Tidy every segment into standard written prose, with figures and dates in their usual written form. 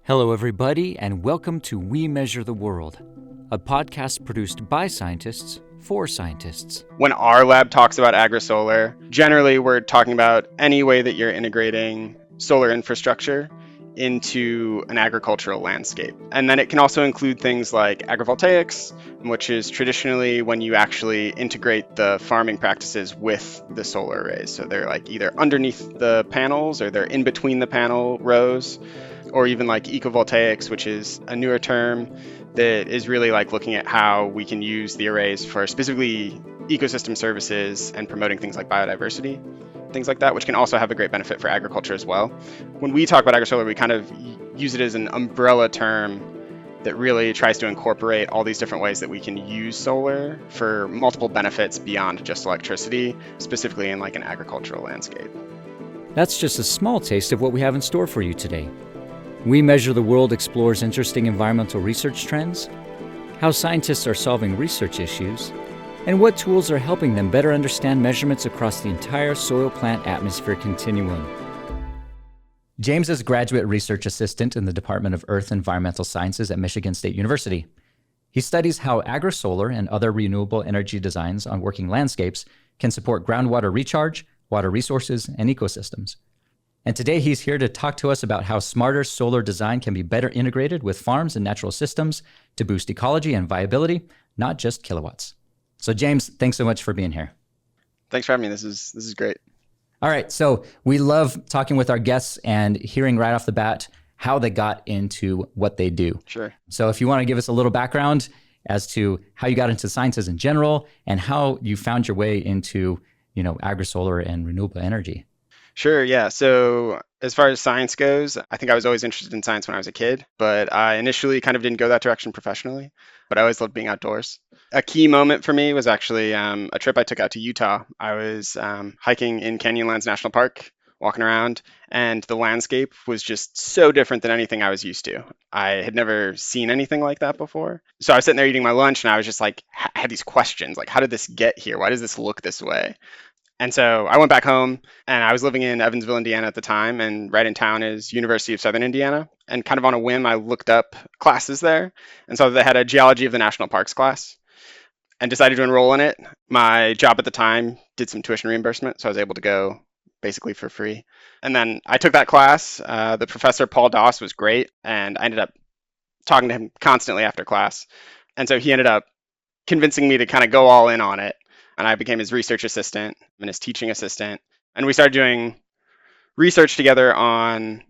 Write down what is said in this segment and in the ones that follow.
Hello, everybody, and welcome to We Measure the World, a podcast produced by scientists for scientists. When our lab talks about agrisolar, generally we're talking about any way that you're integrating solar infrastructure into an agricultural landscape. And then it can also include things like agrivoltaics, which is traditionally when you actually integrate the farming practices with the solar arrays. So they're like either underneath the panels or they're in between the panel rows, or even like ecovoltaics, which is a newer term that is really like looking at how we can use the arrays for specifically ecosystem services and promoting things like biodiversity, things like that, which can also have a great benefit for agriculture as well. When we talk about agrisolar, we kind of use it as an umbrella term that really tries to incorporate all these different ways that we can use solar for multiple benefits beyond just electricity, specifically in like an agricultural landscape. That's just a small taste of what we have in store for you today. We Measure the World explores interesting environmental research trends, how scientists are solving research issues, and what tools are helping them better understand measurements across the entire soil-plant atmosphere continuum. James is graduate research assistant in the Department of Earth and Environmental Sciences at Michigan State University. He studies how agrisolar and other renewable energy designs on working landscapes can support groundwater recharge, water resources, and ecosystems. And today he's here to talk to us about how smarter solar design can be better integrated with farms and natural systems to boost ecology and viability, not just kilowatts. So James, thanks so much for being here. Thanks for having me. This is great. All right, so we love talking with our guests and hearing right off the bat how they got into what they do. Sure. So if you want to give us a little background as to how you got into sciences in general and how you found your way into, agrisolar and renewable energy. Sure, yeah. So as far as science goes, I think I was always interested in science when I was a kid, but I initially kind of didn't go that direction professionally, but I always loved being outdoors. A key moment for me was actually a trip I took out to Utah. I was hiking in Canyonlands National Park, walking around, and the landscape was just so different than anything I was used to. I had never seen anything like that before. So I was sitting there eating my lunch, and I was just like, had these questions, like, how did this get here? Why does this look this way? And so I went back home, and I was living in Evansville, Indiana at the time, and right in town is University of Southern Indiana. And kind of on a whim, I looked up classes there and saw that they had a Geology of the National Parks class and decided to enroll in it. My job at the time did some tuition reimbursement, so I was able to go basically for free. And then I took that class. The professor, Paul Doss, was great, and I ended up talking to him constantly after class. And so he ended up convincing me to kind of go all in on it. And I became his research assistant and his teaching assistant. And we started doing research together on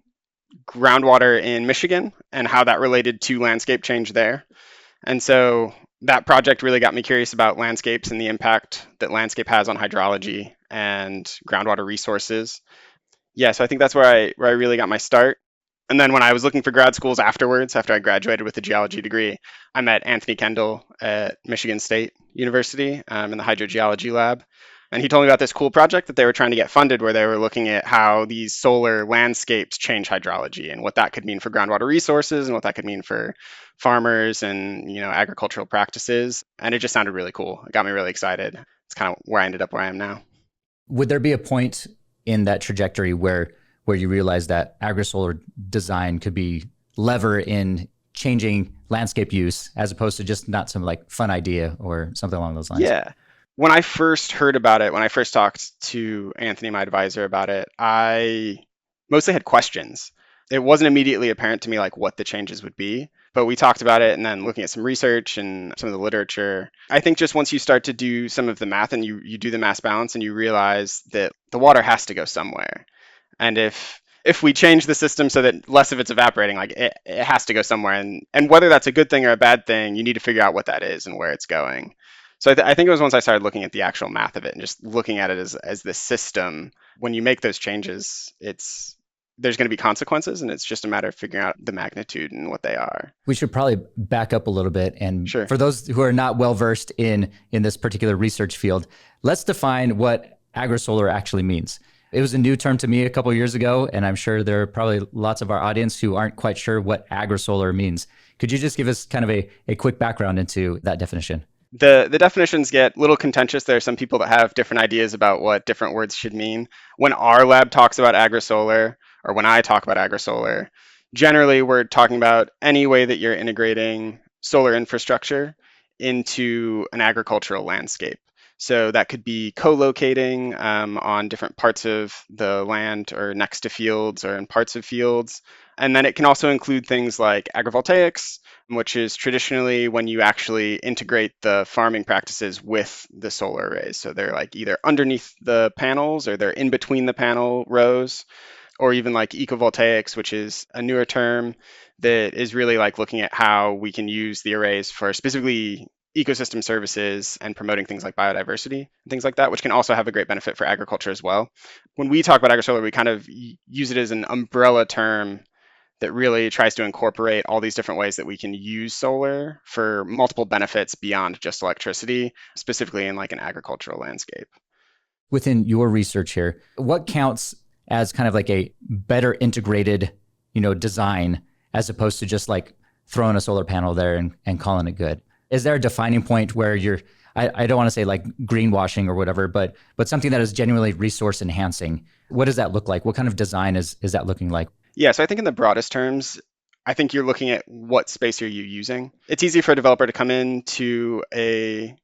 groundwater in Michigan and how that related to landscape change there. And so that project really got me curious about landscapes and the impact that landscape has on hydrology and groundwater resources. Yeah, so I think that's where I really got my start. And then when I was looking for grad schools afterwards, after I graduated with a geology degree, I met Anthony Kendall at Michigan State University in the hydrogeology lab. And he told me about this cool project that they were trying to get funded where they were looking at how these solar landscapes change hydrology and what that could mean for groundwater resources and what that could mean for farmers and, agricultural practices. And it just sounded really cool. It got me really excited. It's kind of where I ended up where I am now. Would there be a point in that trajectory where you realize that agrisolar design could be lever in changing landscape use as opposed to just not some like fun idea or something along those lines? Yeah. When I first heard about it, when I first talked to Anthony, my advisor, about it, I mostly had questions. It wasn't immediately apparent to me like what the changes would be, but we talked about it and then looking at some research and some of the literature. I think just once you start to do some of the math and you do the mass balance and you realize that the water has to go somewhere. And if we change the system so that less of it's evaporating, like it has to go somewhere. And whether that's a good thing or a bad thing, you need to figure out what that is and where it's going. So I think it was once I started looking at the actual math of it and just looking at it as this system, when you make those changes, there's going to be consequences, and it's just a matter of figuring out the magnitude and what they are. We should probably back up a little bit. And Sure. For those who are not well-versed in this particular research field, let's define what agrisolar actually means. It was a new term to me a couple of years ago, and I'm sure there are probably lots of our audience who aren't quite sure what agrisolar means. Could you just give us kind of a quick background into that definition? The definitions get a little contentious. There are some people that have different ideas about what different words should mean. When our lab talks about agrisolar, or when I talk about agrisolar, Generally, we're talking about any way that you're integrating solar infrastructure into an agricultural landscape. So that could be co-locating on different parts of the land or next to fields or in parts of fields. And then it can also include things like agrivoltaics, which is traditionally when you actually integrate the farming practices with the solar arrays. So they're like either underneath the panels or they're in between the panel rows, or even like ecovoltaics, which is a newer term that is really like looking at how we can use the arrays for specifically ecosystem services and promoting things like biodiversity and things like that, which can also have a great benefit for agriculture as well. When we talk about agrisolar, we kind of use it as an umbrella term that really tries to incorporate all these different ways that we can use solar for multiple benefits beyond just electricity, specifically in like an agricultural landscape. Within your research here, what counts as kind of like a better integrated, design as opposed to just like throwing a solar panel there and calling it good? Is there a defining point where I don't want to say like greenwashing or whatever, but something that is genuinely resource enhancing? What does that look like? What kind of design is that looking like? Yeah, so I think in the broadest terms, I think you're looking at what space are you using. It's easy for a developer to come into a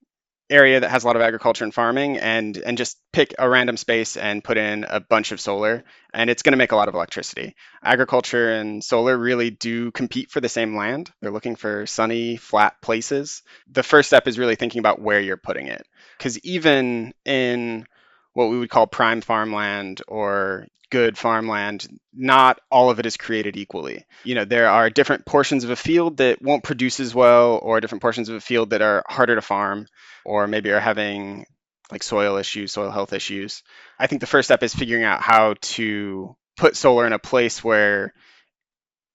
area that has a lot of agriculture and farming and just pick a random space and put in a bunch of solar, and it's going to make a lot of electricity. Agriculture and solar really do compete for the same land. They're looking for sunny, flat places. The first step is really thinking about where you're putting it, because even in what we would call prime farmland or good farmland, not all of it is created equally. There are different portions of a field that won't produce as well, or different portions of a field that are harder to farm, or maybe are having like soil issues, soil health issues. I think the first step is figuring out how to put solar in a place where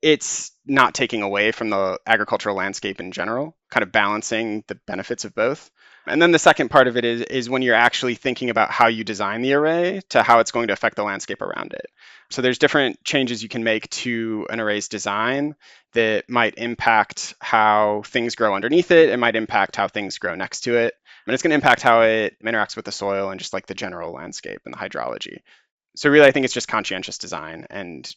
it's not taking away from the agricultural landscape in general, kind of balancing the benefits of both. And then the second part of it is when you're actually thinking about how you design the array to how it's going to affect the landscape around it. So there's different changes you can make to an array's design that might impact how things grow underneath it. It might impact how things grow next to it. And it's going to impact how it interacts with the soil and just like the general landscape and the hydrology. So really, I think it's just conscientious design and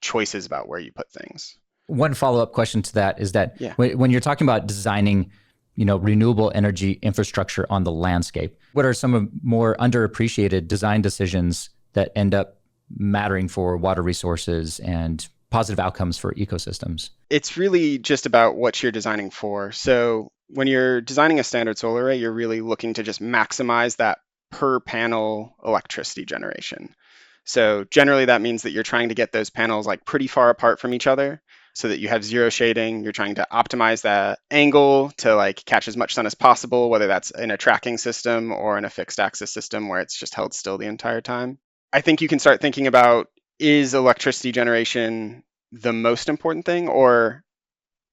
choices about where you put things. One follow-up question to that is that Yeah. when you're talking about designing, renewable energy infrastructure on the landscape, what are some of more underappreciated design decisions that end up mattering for water resources and positive outcomes for ecosystems? It's really just about what you're designing for. So when you're designing a standard solar array, you're really looking to just maximize that per panel electricity generation. So generally that means that you're trying to get those panels like pretty far apart from each other so that you have zero shading. You're trying to optimize that angle to like catch as much sun as possible, whether that's in a tracking system or in a fixed axis system where it's just held still the entire time. I think you can start thinking about, is electricity generation the most important thing, or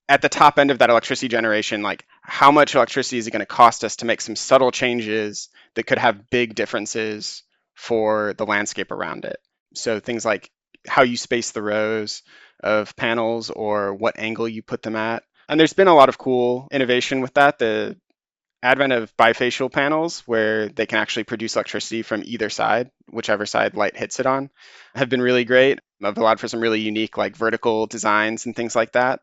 at the top end of that electricity generation, like how much electricity is it going to cost us to make some subtle changes that could have big differences for the landscape around it? So things like how you space the rows of panels or what angle you put them at. And there's been a lot of cool innovation with that. The advent of bifacial panels, where they can actually produce electricity from either side, whichever side light hits it on, have been really great. I've allowed for some really unique like vertical designs and things like that.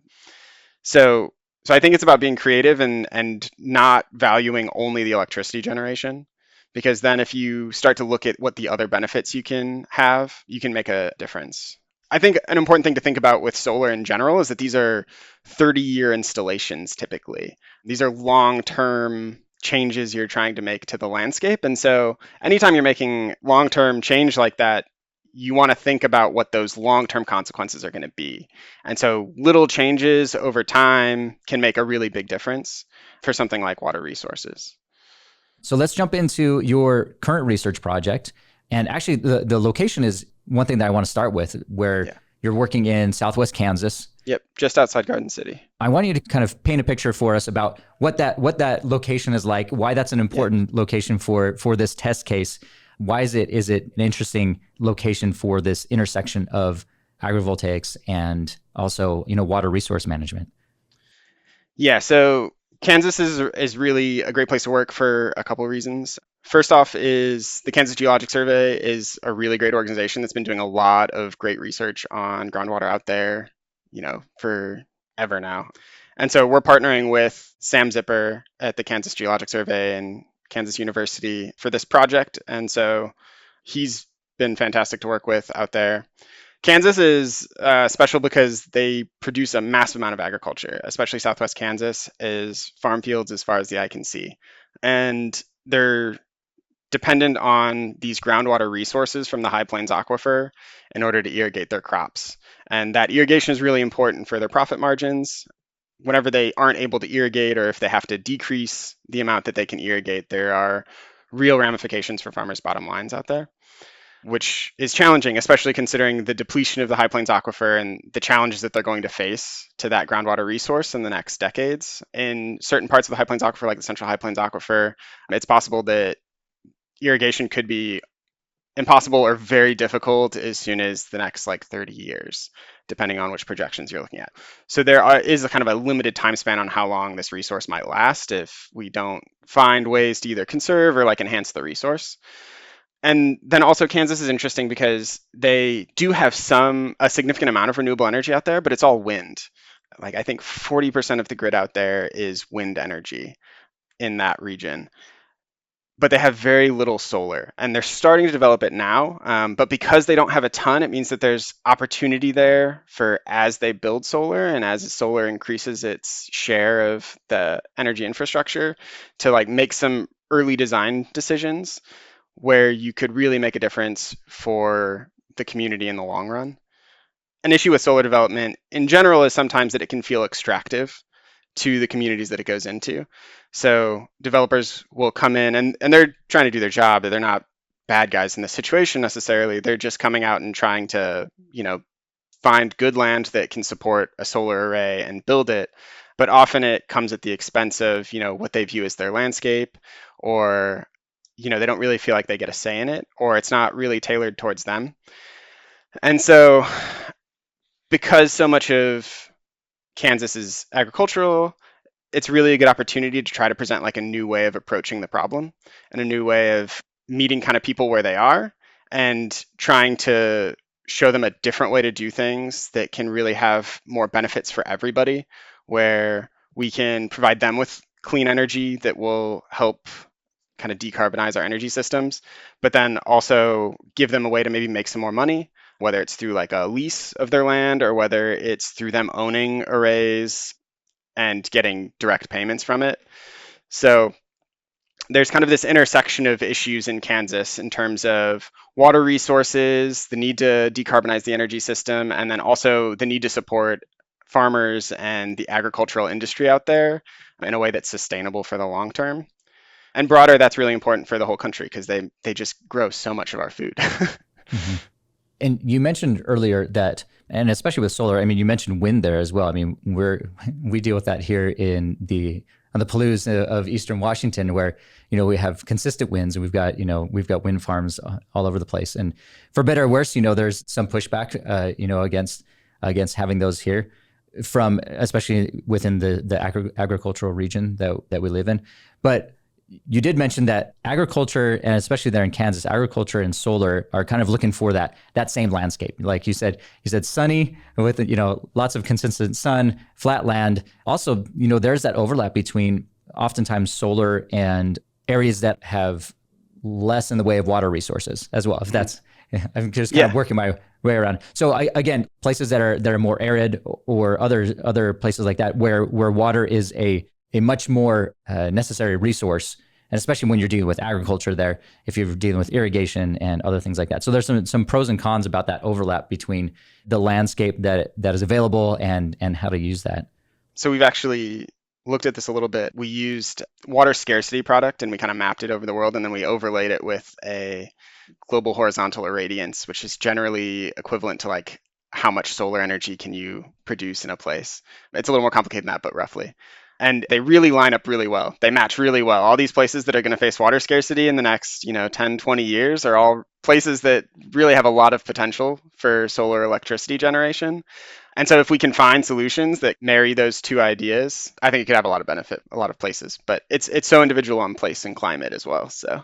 So I think it's about being creative and not valuing only the electricity generation, because then if you start to look at what the other benefits you can have, you can make a difference. I think an important thing to think about with solar in general is that these are 30-year installations typically. These are long-term changes you're trying to make to the landscape. And so anytime you're making long-term change like that, you want to think about what those long-term consequences are going to be. And so little changes over time can make a really big difference for something like water resources. So let's jump into your current research project. And actually, the location is one thing that I want to start with, where you're working in Southwest Kansas. Yep, just outside Garden City. I want you to kind of paint a picture for us about what that location is like, why that's an important location for this test case. Why is it an interesting location for this intersection of agrivoltaics and also, water resource management? Yeah, so Kansas is really a great place to work for a couple of reasons. First off is the Kansas Geologic Survey is a really great organization that's been doing a lot of great research on groundwater out there forever now. And so we're partnering with Sam Zipper at the Kansas Geologic Survey and Kansas University for this project. And so he's been fantastic to work with out there. Kansas is special because they produce a massive amount of agriculture, especially Southwest Kansas is farm fields as far as the eye can see. And they're dependent on these groundwater resources from the High Plains Aquifer in order to irrigate their crops. And that irrigation is really important for their profit margins. Whenever they aren't able to irrigate or if they have to decrease the amount that they can irrigate, there are real ramifications for farmers' bottom lines out there, which is challenging, especially considering the depletion of the High Plains Aquifer and the challenges that they're going to face to that groundwater resource in the next decades. In certain parts of the High Plains Aquifer, like the Central High Plains Aquifer, it's possible that irrigation could be impossible or very difficult as soon as the next like 30 years, depending on which projections you're looking at. So is a kind of a limited time span on how long this resource might last if we don't find ways to either conserve or like enhance the resource. And then also Kansas is interesting because they do have a significant amount of renewable energy out there, but it's all wind. Like I think 40% of the grid out there is wind energy in that region. But they have very little solar, and they're starting to develop it now. But because they don't have a ton, it means that there's opportunity there for as they build solar and as solar increases its share of the energy infrastructure to like make some early design decisions where you could really make a difference for the community in the long run. An issue with solar development in general is sometimes that it can feel extractive to the communities that it goes into. So developers will come in and they're trying to do their job. They're not bad guys in this situation necessarily. They're just coming out and trying to, find good land that can support a solar array and build it. But often it comes at the expense of, what they view as their landscape, or, they don't really feel like they get a say in it, or it's not really tailored towards them. And so because so much of Kansas is agricultural, it's really a good opportunity to try to present like a new way of approaching the problem and a new way of meeting kind of people where they are and trying to show them a different way to do things that can really have more benefits for everybody, where we can provide them with clean energy that will help kind of decarbonize our energy systems, but then also give them a way to maybe make some more money, whether it's through like a lease of their land or whether it's through them owning arrays and getting direct payments from it. So there's kind of this intersection of issues in Kansas in terms of water resources, the need to decarbonize the energy system, and then also the need to support farmers and the agricultural industry out there in a way that's sustainable for the long term. And broader, that's really important for the whole country because they just grow so much of our food. Mm-hmm. And you mentioned earlier that, and especially with solar, I mean, you mentioned wind there as well. I mean, we deal with that here on the Palouse of Eastern Washington, where we have consistent winds, and we've got wind farms all over the place. And for better or worse, there's some pushback, against having those here, from especially within the agricultural region that we live in. But you did mention that agriculture, and especially there in Kansas, agriculture and solar are kind of looking for that same landscape. Like you said sunny with, lots of consistent sun, flat land. Also, there's that overlap between oftentimes solar and areas that have less in the way of water resources as well. If that's, I'm just kind of working my way around. So again, places that are more arid, or other places like that where water is a much more necessary resource, and especially when you're dealing with agriculture there, if you're dealing with irrigation and other things like that. So there's some pros and cons about that overlap between the landscape that is available and how to use that. So we've actually looked at this a little bit. We used water scarcity product and we kind of mapped it over the world, and then we overlaid it with a global horizontal irradiance, which is generally equivalent to like how much solar energy can you produce in a place. It's a little more complicated than that, but roughly. And they really line up really well. They match really well. All these places that are going to face water scarcity in the next, 10, 20 years are all places that really have a lot of potential for solar electricity generation. And so if we can find solutions that marry those two ideas, I think it could have a lot of benefit, a lot of places. But it's so individual on place and climate as well. So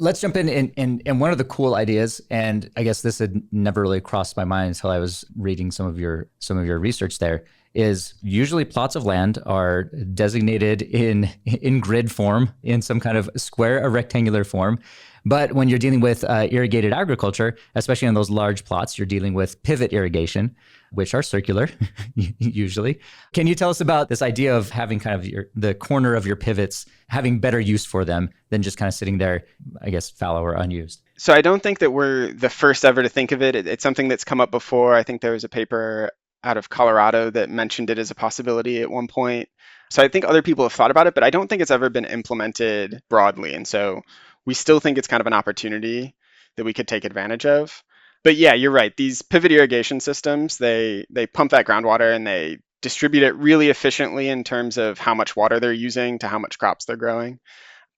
Let's jump in. And one of the cool ideas, and I guess this had never really crossed my mind until I was reading some of your research there, is usually plots of land are designated in grid form, in some kind of square or rectangular form. But when you're dealing with irrigated agriculture, especially on those large plots, you're dealing with pivot irrigation, which are circular usually. Can you tell us about this idea of having kind of the corner of your pivots having better use for them than just kind of sitting there, I guess, fallow or unused? So I don't think that we're the first ever to think of it. It's something that's come up before. I think there was a paper out of Colorado that mentioned it as a possibility at one point. So I think other people have thought about it, but I don't think it's ever been implemented broadly. And so we still think it's kind of an opportunity that we could take advantage of. But yeah, you're right. These pivot irrigation systems, they pump that groundwater and they distribute it really efficiently in terms of how much water they're using to how much crops they're growing.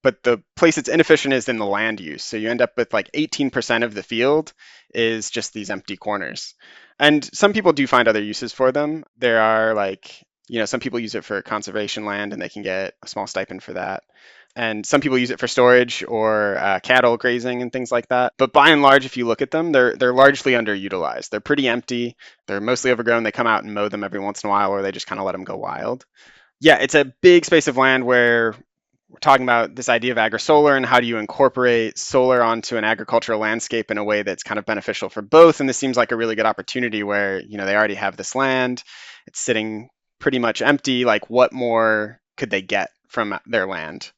But the place it's inefficient is in the land use. So you end up with like 18% of the field is just these empty corners. And some people do find other uses for them. There are like, some people use it for conservation land and they can get a small stipend for that. And some people use it for storage or cattle grazing and things like that. But by and large, if you look at them, they're largely underutilized. They're pretty empty. They're mostly overgrown. They come out and mow them every once in a while, or they just kind of let them go wild. Yeah, it's a big space of land where we're talking about this idea of agrisolar and how do you incorporate solar onto an agricultural landscape in a way that's kind of beneficial for both. And this seems like a really good opportunity where, they already have this land. It's sitting pretty much empty. Like, what more could they get from their land?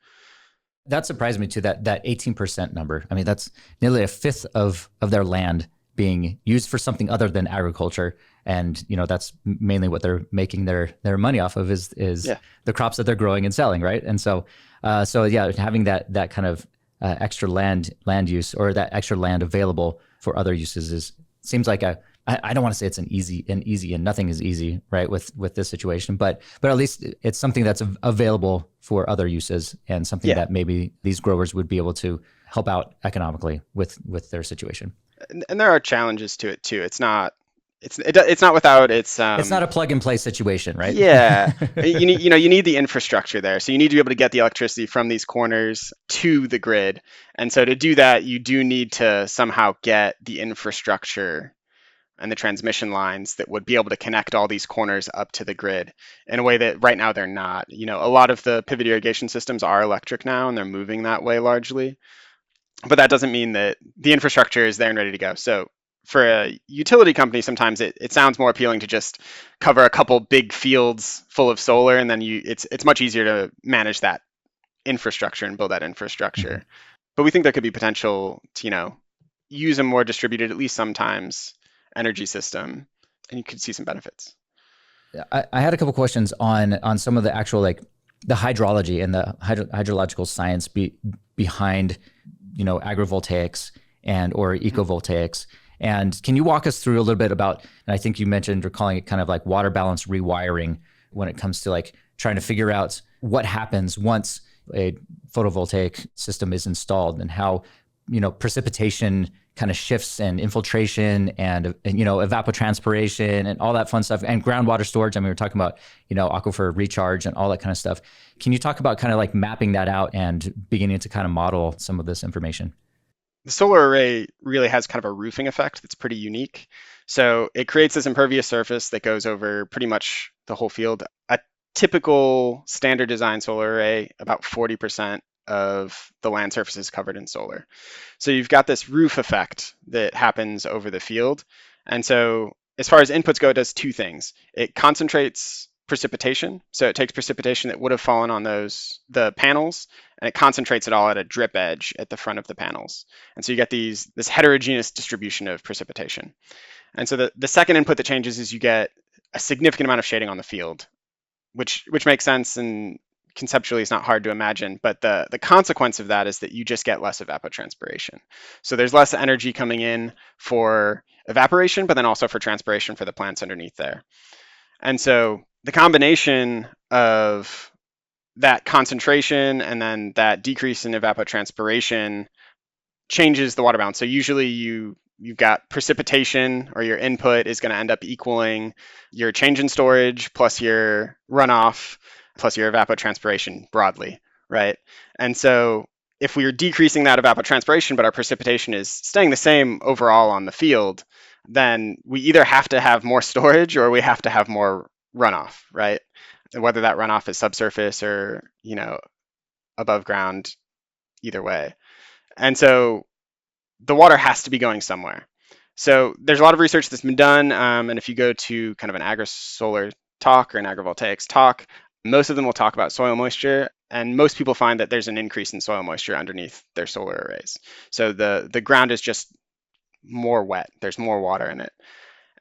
That surprised me too, that 18% number. I mean, that's nearly a fifth of their land being used for something other than agriculture. And, that's mainly what they're making their money off of is Yeah. the crops that they're growing and selling, right? And so yeah, having that kind of extra land use, or that extra land available for other uses, seems like I don't want to say it's an easy, and nothing is easy, right, with this situation, but at least it's something that's available for other uses, and something Yeah. that maybe these growers would be able to help out economically with their situation. And there are challenges to it too. It's not without its It's not a plug and play situation, right? yeah. You need the infrastructure there. So you need to be able to get the electricity from these corners to the grid. And so to do that, you do need to somehow get the infrastructure and the transmission lines that would be able to connect all these corners up to the grid in a way that right now they're not. A lot of the pivot irrigation systems are electric now and they're moving that way largely. But that doesn't mean that the infrastructure is there and ready to go. So for a utility company, sometimes it sounds more appealing to just cover a couple big fields full of solar, and then it's much easier to manage that infrastructure and build that infrastructure. Mm-hmm. But we think there could be potential to, use a more distributed, at least sometimes, energy system, and you could see some benefits. I had a couple questions on some of the actual, like, the hydrology and the hydrological science behind agrivoltaics or ecovoltaics. And can you walk us through a little bit about, and I think you mentioned you're calling it kind of like water balance rewiring, when it comes to like trying to figure out what happens once a photovoltaic system is installed, and how precipitation kind of shifts, and infiltration, and evapotranspiration and all that fun stuff, and groundwater storage. I mean, we're talking about aquifer recharge and all that kind of stuff. Can you talk about kind of like mapping that out and beginning to kind of model some of this information? The solar array really has kind of a roofing effect that's pretty unique. So it creates this impervious surface that goes over pretty much the whole field. A typical standard design solar array, about 40% of the land surface is covered in solar. So you've got this roof effect that happens over the field. And so as far as inputs go, it does two things. It concentrates precipitation. So it takes precipitation that would have fallen on the panels, and it concentrates it all at a drip edge at the front of the panels. And so you get this heterogeneous distribution of precipitation. And so the second input that changes is you get a significant amount of shading on the field, which makes sense, and conceptually it's not hard to imagine. But the consequence of that is that you just get less evapotranspiration. So there's less energy coming in for evaporation, but then also for transpiration for the plants underneath there. And so the combination of that concentration and then that decrease in evapotranspiration changes the water balance. So usually you've got precipitation, or your input is going to end up equaling your change in storage plus your runoff plus your evapotranspiration broadly, right? And so if we are decreasing that evapotranspiration, but our precipitation is staying the same overall on the field, then we either have to have more storage or we have to have more runoff, right? Whether that runoff is subsurface or, above ground, either way. And so the water has to be going somewhere. So there's a lot of research that's been done, and if you go to kind of an agrisolar talk or an agrivoltaics talk, most of them will talk about soil moisture, and most people find that there's an increase in soil moisture underneath their solar arrays. So the ground is just more wet. There's more water in it.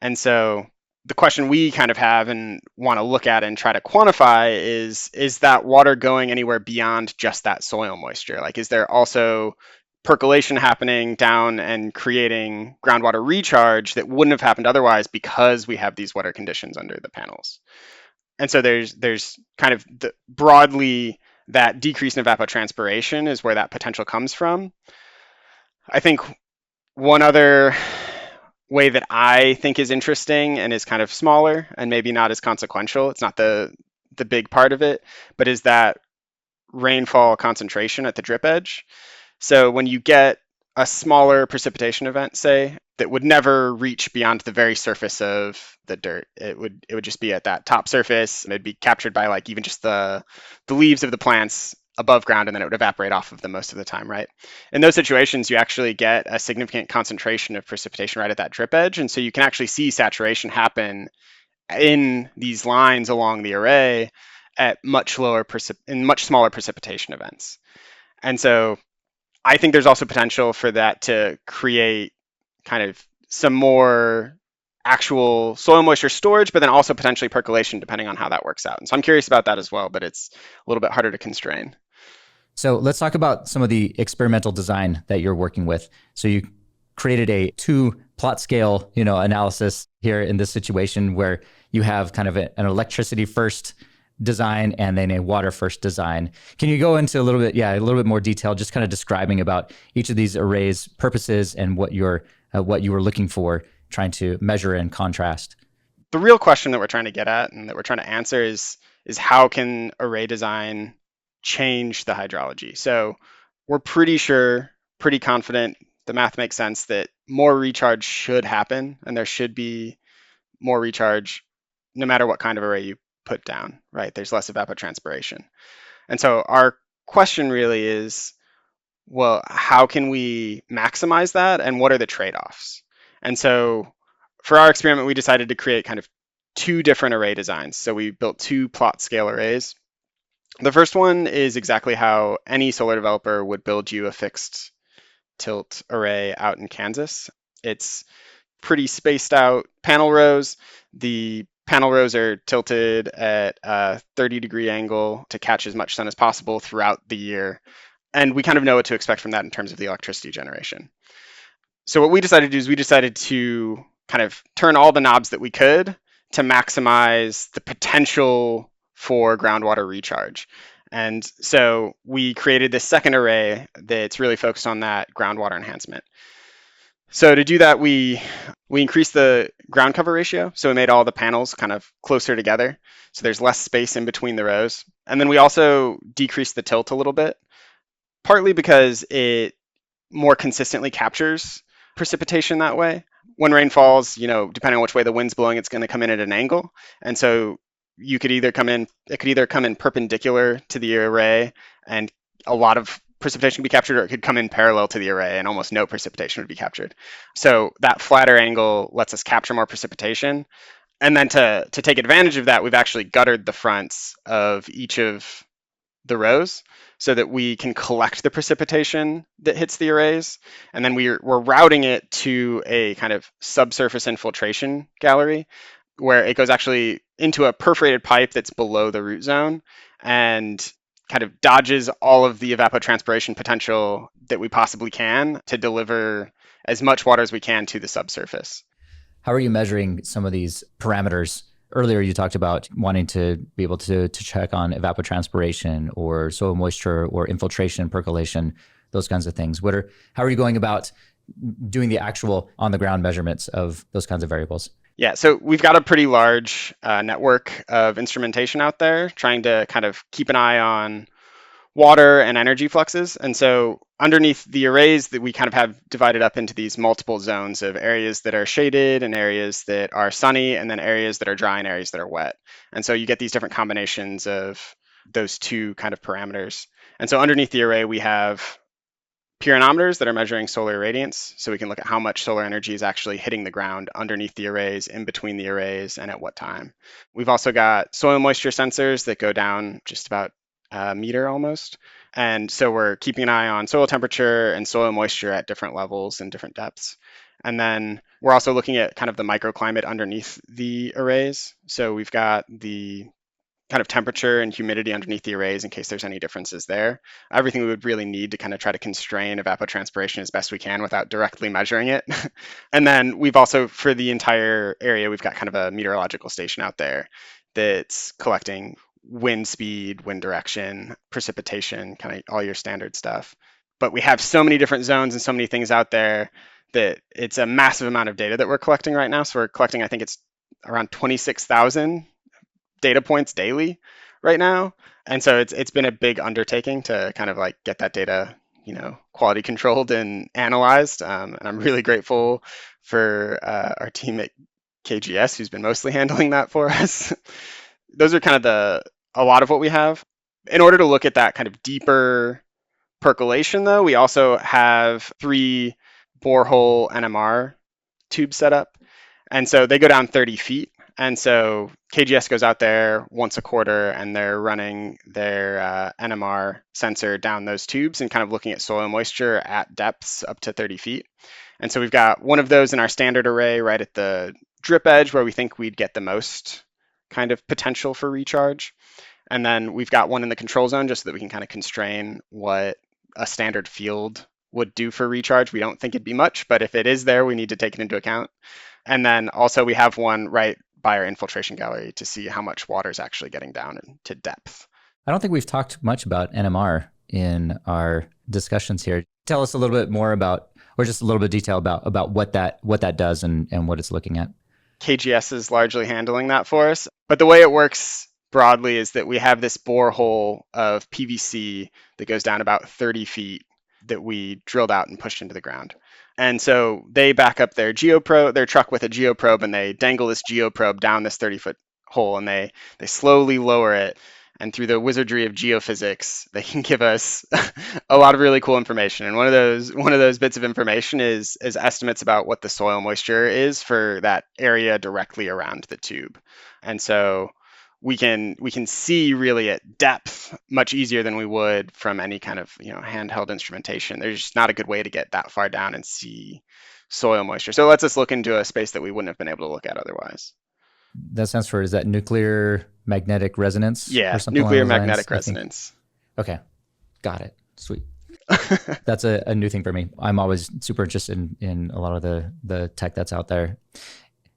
And so the question we kind of have and want to look at and try to quantify is that water going anywhere beyond just that soil moisture? Like, is there also percolation happening down and creating groundwater recharge that wouldn't have happened otherwise because we have these wetter conditions under the panels? And so there's kind of broadly that decrease in evapotranspiration is where that potential comes from. I think one other way that I think is interesting and is kind of smaller and maybe not as consequential, it's not the big part of it, but is that rainfall concentration at the drip edge. So when you get a smaller precipitation event, say, that would never reach beyond the very surface of the dirt, it would just be at that top surface, and it'd be captured by like even just the leaves of the plants above ground, and then it would evaporate off of them most of the time, right? In those situations, you actually get a significant concentration of precipitation right at that drip edge, and so you can actually see saturation happen in these lines along the array at much lower in much smaller precipitation events. And so I think there's also potential for that to create kind of some more actual soil moisture storage, but then also potentially percolation depending on how that works out. And so I'm curious about that as well, but it's a little bit harder to constrain. So let's talk about some of the experimental design that you're working with. So you created a 2 plot scale, analysis here in this situation where you have kind of an electricity first design and then a water first design. Can you go into a little bit more detail, just kind of describing about each of these arrays' purposes and what you were looking for, trying to measure and contrast? The real question that we're trying to get at and that we're trying to answer is how can array design change the hydrology? So we're pretty confident, the math makes sense, that more recharge should happen and there should be more recharge no matter what kind of array you put down, right? There's less evapotranspiration. And so our question really is, well, how can we maximize that and what are the trade-offs? And so for our experiment, we decided to create kind of 2 different array designs. So we built 2 plot scale arrays. The first one is exactly how any solar developer would build you a fixed tilt array out in Kansas. It's pretty spaced out panel rows. The panel rows are tilted at a 30-degree angle to catch as much sun as possible throughout the year. And we kind of know what to expect from that in terms of the electricity generation. So what we decided to do is we decided to kind of turn all the knobs that we could to maximize the potential for groundwater recharge. And so we created this second array that's really focused on that groundwater enhancement. So to do that, we increased the ground cover ratio. So we made all the panels kind of closer together. So there's less space in between the rows. And then we also decreased the tilt a little bit, partly because it more consistently captures precipitation that way. When rain falls, depending on which way the wind's blowing, it's going to come in at an angle. And so it could either come in perpendicular to the array and a lot of precipitation can be captured, or it could come in parallel to the array and almost no precipitation would be captured. So that flatter angle lets us capture more precipitation. And then to take advantage of that, we've actually guttered the fronts of each of the rows so that we can collect the precipitation that hits the arrays. And then we're routing it to a kind of subsurface infiltration gallery where it goes actually into a perforated pipe that's below the root zone and kind of dodges all of the evapotranspiration potential that we possibly can to deliver as much water as we can to the subsurface. How are you measuring some of these parameters? Earlier, you talked about wanting to be able to check on evapotranspiration or soil moisture or infiltration, percolation, those kinds of things. How are you going about doing the actual on-the-ground measurements of those kinds of variables? Yeah, so we've got a pretty large network of instrumentation out there trying to kind of keep an eye on water and energy fluxes. And so underneath the arrays that we kind of have divided up into these multiple zones of areas that are shaded and areas that are sunny, and then areas that are dry and areas that are wet. And so you get these different combinations of those two kind of parameters. And so underneath the array, we have pyranometers that are measuring solar irradiance. So we can look at how much solar energy is actually hitting the ground underneath the arrays, in between the arrays, and at what time. We've also got soil moisture sensors that go down just about a meter almost. And so we're keeping an eye on soil temperature and soil moisture at different levels and different depths. And then we're also looking at kind of the microclimate underneath the arrays. So we've got the kind of temperature and humidity underneath the arrays in case there's any differences there. Everything we would really need to kind of try to constrain evapotranspiration as best we can without directly measuring it. And then we've also, for the entire area, we've got kind of a meteorological station out there that's collecting wind speed, wind direction, precipitation, kind of all your standard stuff. But we have so many different zones and so many things out there that it's a massive amount of data that we're collecting right now. So we're collecting, I think it's around 26,000 data points daily right now. And so it's been a big undertaking to kind of like get that data, quality controlled and analyzed. And I'm really grateful for our team at KGS, who's been mostly handling that for us. Those are kind of a lot of what we have. In order to look at that kind of deeper percolation, though, we also have 3 borehole NMR tubes set up. And so they go down 30 feet. And so KGS goes out there once a quarter and they're running their NMR sensor down those tubes and kind of looking at soil moisture at depths up to 30 feet. And so we've got one of those in our standard array right at the drip edge where we think we'd get the most kind of potential for recharge. And then we've got one in the control zone just so that we can kind of constrain what a standard field would do for recharge. We don't think it'd be much, but if it is there, we need to take it into account. And then also we have one right by our infiltration gallery to see how much water is actually getting down to depth. I don't think we've talked much about NMR in our discussions here. Tell us a little bit more about, or just a little bit of detail about what that does and what it's looking at. KGS is largely handling that for us. But the way it works broadly is that we have this borehole of PVC that goes down about 30 feet that we drilled out and pushed into the ground. And so they back up their truck with a geoprobe, and they dangle this geoprobe down this 30-foot hole, and they slowly lower it. And through the wizardry of geophysics, they can give us a lot of really cool information. And one of those bits of information is estimates about what the soil moisture is for that area directly around the tube. And so we can see really at depth much easier than we would from any kind of handheld instrumentation. There's just not a good way to get that far down and see soil moisture. So it lets us look into a space that we wouldn't have been able to look at otherwise. That stands for, is that nuclear magnetic resonance? Yeah, or something nuclear along those magnetic lines, resonance. Okay, got it. Sweet. That's a new thing for me. I'm always super interested in a lot of the tech that's out there.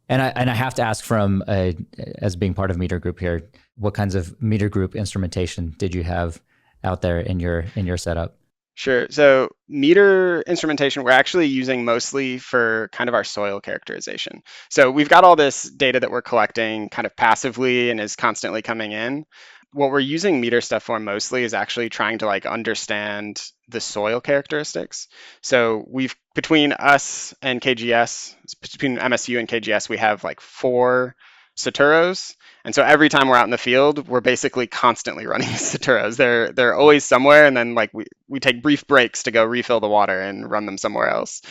And I have to ask as being part of Meter Group here, what kinds of Meter Group instrumentation did you have out there in your setup? Sure. So meter instrumentation, we're actually using mostly for kind of our soil characterization. So we've got all this data that we're collecting kind of passively and is constantly coming in. What we're using meter stuff for mostly is actually trying to understand the soil characteristics. So between us and KGS, between MSU and KGS, we have 4 Saturos. And so every time we're out in the field, we're basically constantly running Saturos. They're always somewhere, and then we take brief breaks to go refill the water and run them somewhere else.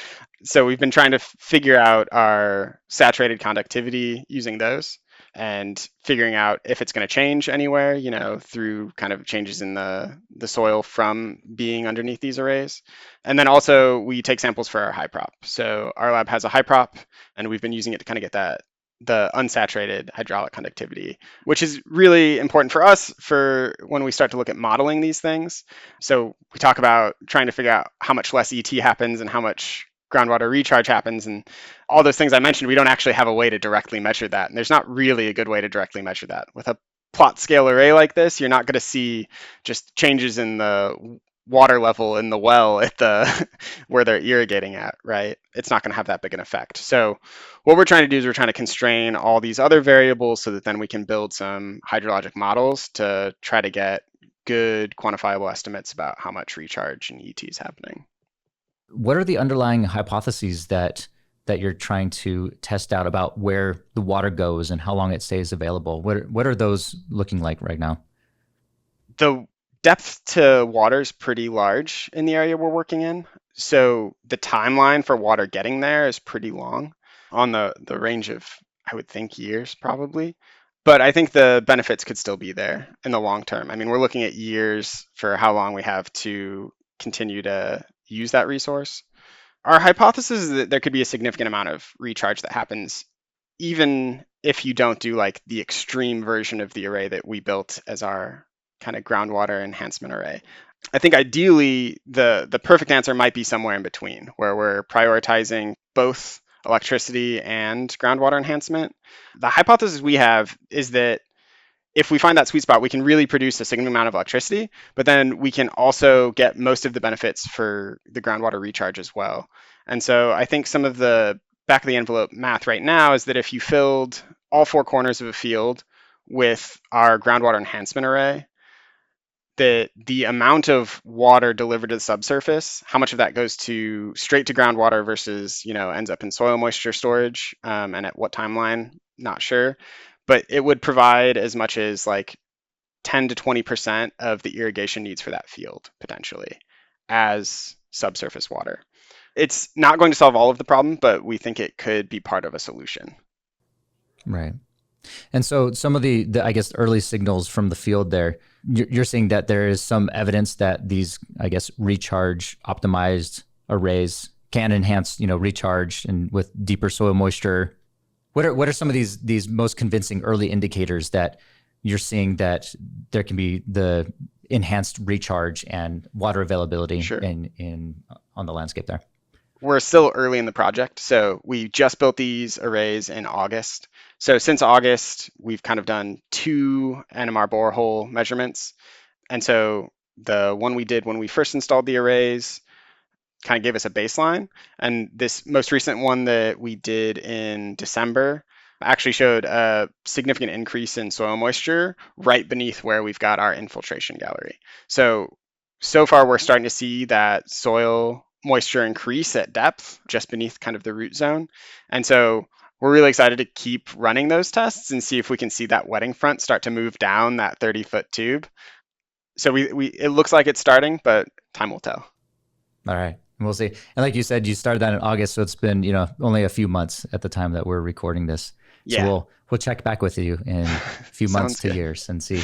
So we've been trying to figure out our saturated conductivity using those, and figuring out if it's going to change anywhere, through kind of changes in the soil from being underneath these arrays. And then also we take samples for our high prop. So our lab has a high prop, and we've been using it to kind of get the unsaturated hydraulic conductivity, which is really important for us for when we start to look at modeling these things. So we talk about trying to figure out how much less ET happens and how much groundwater recharge happens, and all those things I mentioned. We don't actually have a way to directly measure that, and there's not really a good way to directly measure that. With a plot scale array like this, you're not going to see just changes in the water level in the well at the where they're irrigating at, right? It's not going to have that big an effect. So what we're trying to do is we're trying to constrain all these other variables so that then we can build some hydrologic models to try to get good quantifiable estimates about how much recharge and ET is happening. What are the underlying hypotheses that you're trying to test out about where the water goes and how long it stays available? What are those looking like right now? The depth to water is pretty large in the area we're working in. So the timeline for water getting there is pretty long on the range of, I would think, years probably. But I think the benefits could still be there in the long term. I mean, we're looking at years for how long we have to continue to use that resource. Our hypothesis is that there could be a significant amount of recharge that happens even if you don't do like the extreme version of the array that we built as our kind of groundwater enhancement array. I think ideally the perfect answer might be somewhere in between, where we're prioritizing both electricity and groundwater enhancement. The hypothesis we have is that if we find that sweet spot, we can really produce a significant amount of electricity, but then we can also get most of the benefits for the groundwater recharge as well. And so I think some of the back of the envelope math right now is that if you filled all four corners of a field with our groundwater enhancement array, that the amount of water delivered to the subsurface, how much of that goes to straight to groundwater versus, ends up in soil moisture storage, and at what timeline, not sure. But it would provide as much as like 10 to 20% of the irrigation needs for that field potentially as subsurface water. It's not going to solve all of the problem, but we think it could be part of a solution. Right. And so some of the I guess early signals from the field there, you're seeing that there is some evidence that these, I guess, recharge optimized arrays can enhance, recharge and with deeper soil moisture. What are some of these most convincing early indicators that you're seeing that there can be the enhanced recharge and water availability Sure. in on the landscape there? We're still early in the project, so we just built these arrays in August. So since August, we've kind of done 2 NMR borehole measurements. And so the one we did when we first installed the arrays kind of gave us a baseline. And this most recent one that we did in December actually showed a significant increase in soil moisture right beneath where we've got our infiltration gallery. So far, we're starting to see that soil moisture increase at depth just beneath kind of the root zone. And so we're really excited to keep running those tests and see if we can see that wetting front start to move down that 30-foot tube. So we it looks like it's starting, but time will tell. All right. We'll see. And like you said, you started that in August, so it's been, only a few months at the time that we're recording this. So Yeah. we'll check back with you in a few months to years and see.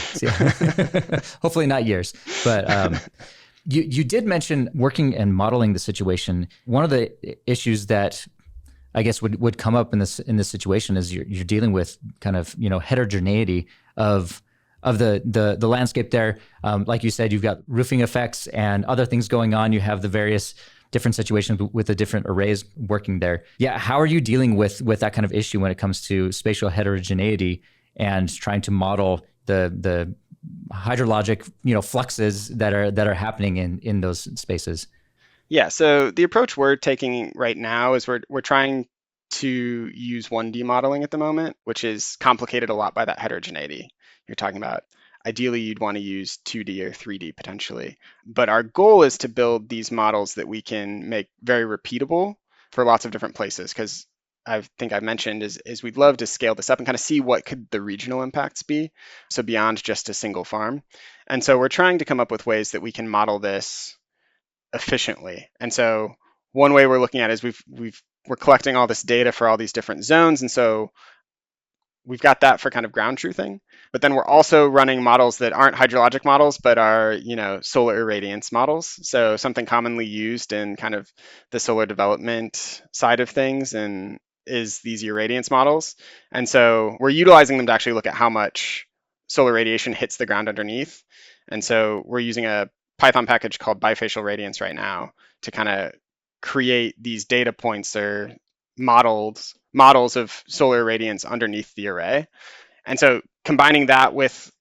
Hopefully not years, but you did mention working and modeling the situation. One of the issues that I guess would come up in this situation is you're dealing with kind of heterogeneity of the landscape there. Like you said, you've got roofing effects and other things going on. You have the various different situations with the different arrays working there. Yeah, how are you dealing with that kind of issue when it comes to spatial heterogeneity and trying to model the hydrologic fluxes that are happening in those spaces? Yeah, so the approach we're taking right now is we're trying to use 1D modeling at the moment, which is complicated a lot by that heterogeneity you're talking about. Ideally, you'd want to use 2D or 3D potentially. But our goal is to build these models that we can make very repeatable for lots of different places, because I think I mentioned is we'd love to scale this up and kind of see what could the regional impacts be, so beyond just a single farm. And so we're trying to come up with ways that we can model this efficiently. And so one way we're looking at is we're collecting all this data for all these different zones, and so we've got that for kind of ground truthing. But then we're also running models that aren't hydrologic models, but are solar irradiance models. So something commonly used in kind of the solar development side of things and is these irradiance models. And so we're utilizing them to actually look at how much solar radiation hits the ground underneath. And so we're using a Python package called bifacial radiance right now to kind of create these data points or models of solar irradiance underneath the array. And so combining that with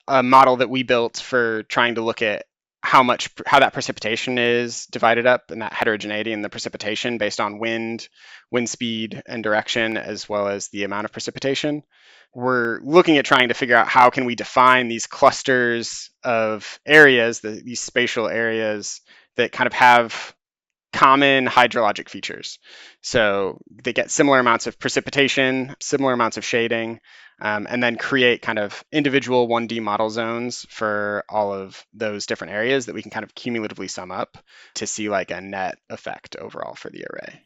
a model that we built for trying to look at how that precipitation is divided up, and that heterogeneity in the precipitation based on wind speed and direction, as well as the amount of precipitation. We're looking at trying to figure out how can we define these clusters of areas, these spatial areas that kind of have common hydrologic features. So they get similar amounts of precipitation, similar amounts of shading, and then create kind of individual 1D model zones for all of those different areas that we can kind of cumulatively sum up to see like a net effect overall for the array.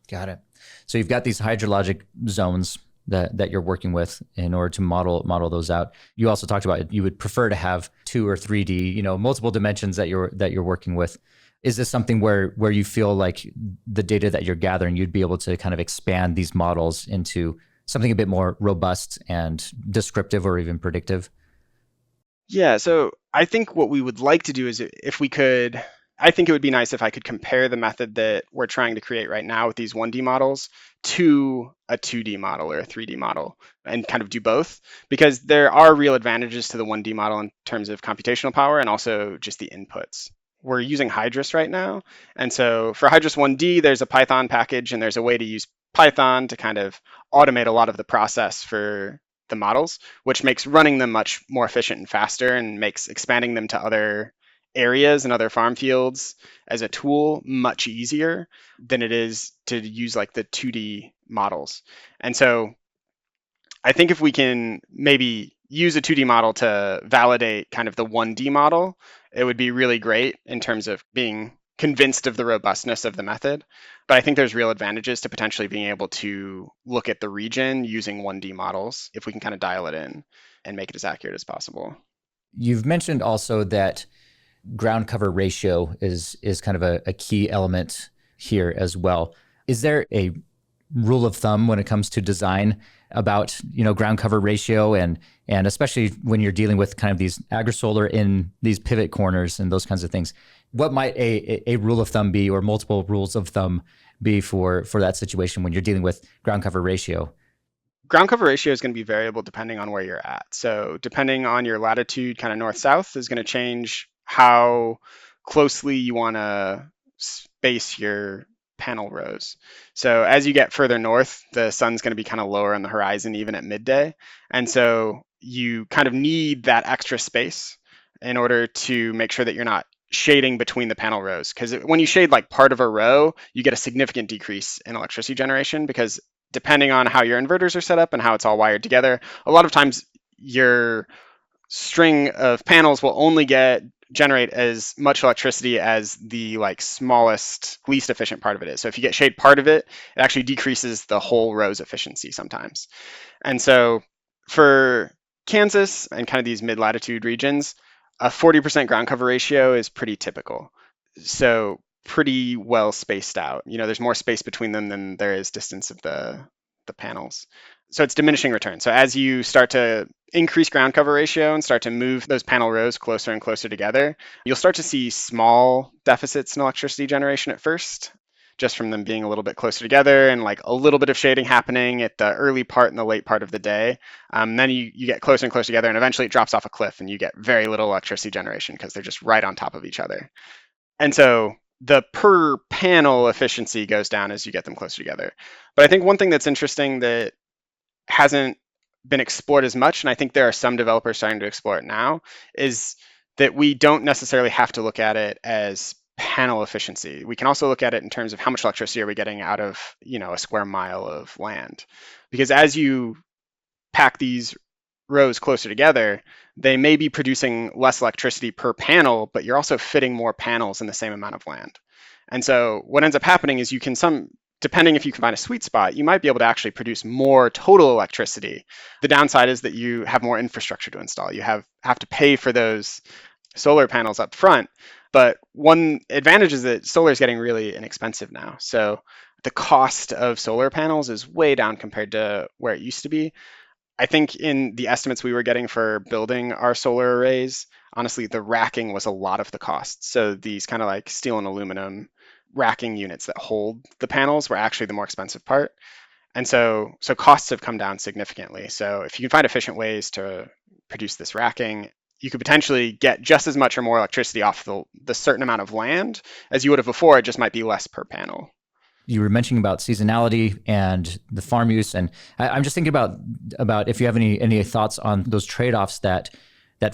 Got it. So you've got these hydrologic zones that you're working with in order to model those out. You also talked about you would prefer to have 2 or 3D, multiple dimensions that you're working with. Is this something where you feel like the data that you're gathering, you'd be able to kind of expand these models into something a bit more robust and descriptive or even predictive? Yeah, so I think what we would like to do is if we could, I think it would be nice if I could compare the method that we're trying to create right now with these 1D models to a 2D model or a 3D model and kind of do both, because there are real advantages to the 1D model in terms of computational power and also just the inputs. We're using Hydrus right now. And so for Hydrus 1D, there's a Python package and there's a way to use Python to kind of automate a lot of the process for the models, which makes running them much more efficient and faster and makes expanding them to other areas and other farm fields as a tool much easier than it is to use like the 2D models. And so I think if we can maybe use a 2D model to validate kind of the 1D model, it would be really great in terms of being convinced of the robustness of the method. But I think there's real advantages to potentially being able to look at the region using 1D models if we can kind of dial it in and make it as accurate as possible. You've mentioned also that ground cover ratio is kind of a key element here as well. Is there a rule of thumb when it comes to design about ground cover ratio and especially when you're dealing with kind of these agrisolar in these pivot corners and those kinds of things? What might a rule of thumb be, or multiple rules of thumb be for that situation when you're dealing with ground cover ratio? Ground cover ratio is going to be variable depending on where you're at. So depending on your latitude, kind of north-south, is going to change how closely you want to space your panel rows. So as you get further north, the sun's going to be kind of lower on the horizon, even at midday. And so you kind of need that extra space in order to make sure that you're not shading between the panel rows. Because when you shade like part of a row, you get a significant decrease in electricity generation, because depending on how your inverters are set up and how it's all wired together, a lot of times your string of panels will only generate as much electricity as the like smallest, least efficient part of it is. So if you get shade part of it, it actually decreases the whole row's efficiency sometimes. And so for Kansas and kind of these mid-latitude regions, a 40% ground cover ratio is pretty typical. So pretty well spaced out. There's more space between them than there is distance of the panels. So it's diminishing return. So as you start to increase ground cover ratio and start to move those panel rows closer and closer together, you'll start to see small deficits in electricity generation at first, just from them being a little bit closer together and like a little bit of shading happening at the early part and the late part of the day. Then you get closer and closer together, and eventually it drops off a cliff and you get very little electricity generation because they're just right on top of each other. And so the per panel efficiency goes down as you get them closer together. But I think one thing that's interesting that hasn't been explored as much, and I think there are some developers starting to explore it now, is that we don't necessarily have to look at it as panel efficiency. We can also look at it in terms of how much electricity are we getting out of, a square mile of land. Because as you pack these rows closer together, they may be producing less electricity per panel, but you're also fitting more panels in the same amount of land. And so what ends up happening is depending if you can find a sweet spot, you might be able to actually produce more total electricity. The downside is that you have more infrastructure to install. You have to pay for those solar panels up front. But one advantage is that solar is getting really inexpensive now. So the cost of solar panels is way down compared to where it used to be. I think in the estimates we were getting for building our solar arrays, honestly, the racking was a lot of the cost. So these kind of like steel and aluminum racking units that hold the panels were actually the more expensive part. And so costs have come down significantly. So if you can find efficient ways to produce this racking, you could potentially get just as much or more electricity off the certain amount of land as you would have before. It just might be less per panel. You were mentioning about seasonality and the farm use, and I'm just thinking about if you have any thoughts on those trade-offs that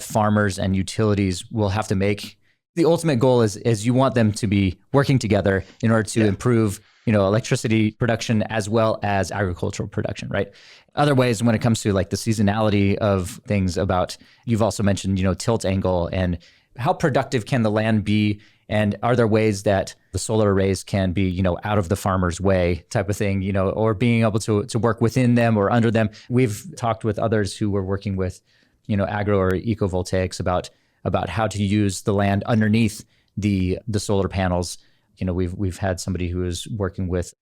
farmers and utilities will have to make. The ultimate goal is you want them to be working together in order to improve, electricity production as well as agricultural production, right? Other ways when it comes to like the seasonality of things, about you've also mentioned, tilt angle and how productive can the land be, and are there ways that the solar arrays can be, out of the farmer's way type of thing, or being able to work within them or under them. We've talked with others who were working with, agro or ecovoltaics about how to use the land underneath the solar panels. We've had somebody who is working with,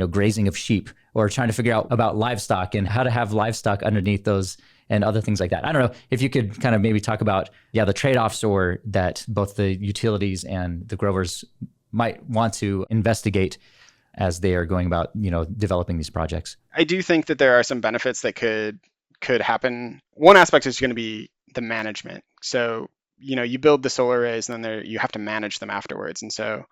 grazing of sheep, or trying to figure out about livestock and how to have livestock underneath those and other things like that. I don't know if you could kind of maybe talk about, the trade-offs, or that both the utilities and the growers might want to investigate as they are going about, developing these projects. I do think that there are some benefits that could happen. One aspect is going to be the management. So, you build the solar arrays and then you have to manage them afterwards. And so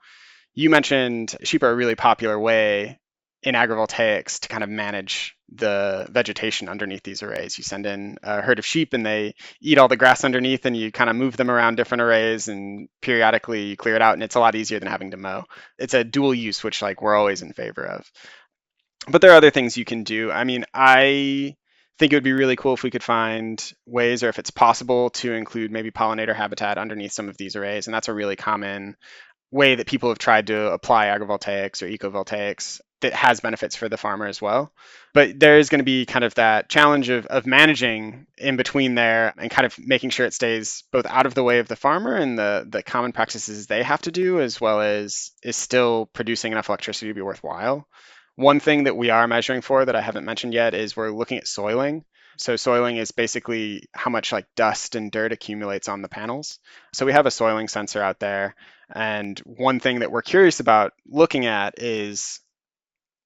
you mentioned sheep are a really popular way in agrivoltaics to kind of manage the vegetation underneath these arrays. You send in a herd of sheep and they eat all the grass underneath, and you kind of move them around different arrays and periodically you clear it out, and it's a lot easier than having to mow. It's a dual use, which like we're always in favor of. But there are other things you can do. I mean, I think it would be really cool if we could find ways, or if it's possible, to include maybe pollinator habitat underneath some of these arrays. And that's a really common way that people have tried to apply agrivoltaics or ecovoltaics that has benefits for the farmer as well. But there is going to be kind of that challenge of managing in between there and kind of making sure it stays both out of the way of the farmer and the common practices they have to do, as well as is still producing enough electricity to be worthwhile. One thing that we are measuring for that I haven't mentioned yet is we're looking at soiling. So soiling is basically how much like dust and dirt accumulates on the panels. So we have a soiling sensor out there. And one thing that we're curious about looking at is